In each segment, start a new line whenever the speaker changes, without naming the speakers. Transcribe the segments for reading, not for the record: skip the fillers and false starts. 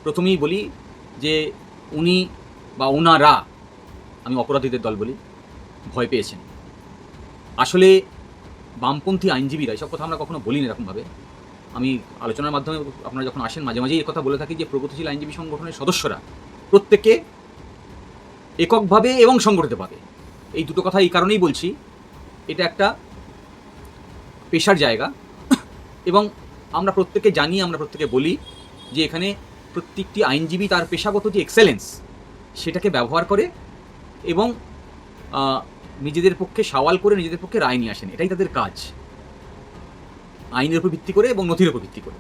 প্রথমেই বলি যে উনি বা ওনারা, আমি অপরাধীদের দল বলি, ভয় পেয়েছেন। আসলে বামপন্থী আইনজীবীরা, এসব কথা আমরা কখনো বলি না এরকমভাবে। আমি আলোচনার মাধ্যমে আপনারা যখন আসেন মাঝে মাঝেই কথা বলে থাকি যে প্রগতিশীল আইনজীবী সংগঠনের সদস্যরা প্রত্যেকে এককভাবে এবং সংগঠিতভাবে, এই দুটো কথা এই কারণেই বলছি, এটা একটা পেশার জায়গা এবং আমরা প্রত্যেকে জানি, আমরা প্রত্যেকে বলি যে এখানে প্রত্যেকটি আইনজীবী তার পেশাগত যে এক্সেলেন্স সেটাকে ব্যবহার করে এবং নিজেদের পক্ষে সওয়াল করে নিজেদের পক্ষে রায় নিয়ে আসেন। এটাই তাদের কাজ, আইনের উপর ভিত্তি করে এবং নথির উপর ভিত্তি করে।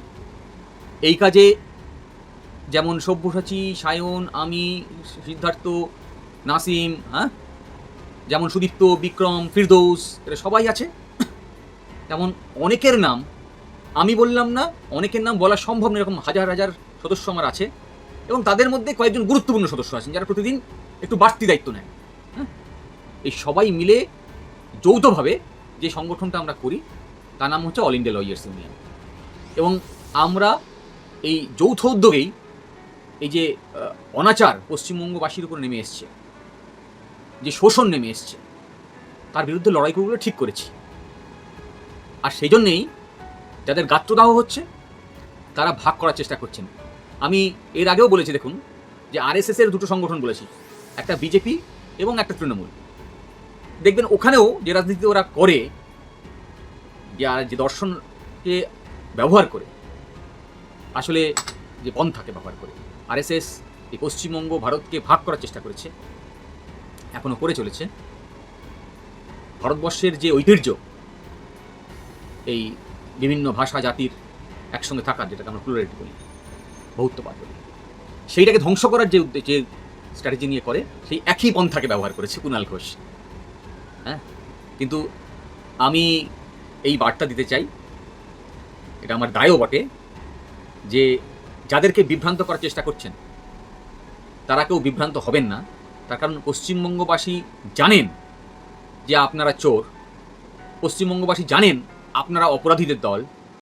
এই কাজে যেমন সব্যসাচী, সায়ন, আমি, সিদ্ধার্থ, নাসিম, যেমন সুদীপ্ত, বিক্রম, ফিরদৌস, এরা সবাই আছে। তেমন অনেকের নাম আমি বললাম না, অনেকের নাম বলা সম্ভব না, এরকম হাজার হাজার সদস্য আমার আছে এবং তাদের মধ্যে কয়েকজন গুরুত্বপূর্ণ সদস্য আছেন যারা প্রতিদিন একটু বাড়তি দায়িত্ব নেন। এই সবাই মিলে যৌথভাবে যে সংগঠনটা আমরা করি তার নাম হচ্ছে অল ইন্ডিয়া লয়ার্স ইউনিয়ন। এবং আমরা এই যৌথ উদ্যোগেই এই যে অনাচার পশ্চিমবঙ্গবাসীর উপর নেমে এসছে, যে শোষণ নেমে এসছে, তার বিরুদ্ধে লড়াই করবো ঠিক করেছি। আর সেই জন্যেই যাদের গাত্রদাহ হচ্ছে তারা ভাগ করার চেষ্টা করছেন। আমি এর আগেও বলেছি, দেখুন যে আরএসএস এর দুটো সংগঠন বলেছি, একটা বিজেপি এবং একটা তৃণমূল। দেখবেন ওখানেও যে রাজনীতি ওরা করে, যে দর্শনকে ব্যবহার করে, আসলে যে পন্থাকে ব্যবহার করে আরএসএস এই পশ্চিমবঙ্গ ভারতকে ভাগ করার চেষ্টা করেছে, এখনো করে চলেছে। ভারতবর্ষের যে ঐতিহ্য, এই বিভিন্ন ভাষা জাতির একসঙ্গে থাকার, যেটাকে আমরা প্লুরালিটি বলি, বহুত্ববাদ বলি, সেইটাকে ধ্বংস করার যে স্ট্র্যাটেজি নিয়ে করে, সেই একই পন্থাকে ব্যবহার করেছে কুণাল ঘোষ। কিন্তু আমি এই বার্তা দিতে চাই, এটা আমার দায়ও বটে, যে যাদেরকে বিভ্রান্ত করার চেষ্টা করছেন তারা কেউ বিভ্রান্ত হবেন না। তার কারণ পশ্চিমবঙ্গবাসী জানেন যে আপনারা চোর, পশ্চিমবঙ্গবাসী জানেন আপনারা অপরাধীদের দল,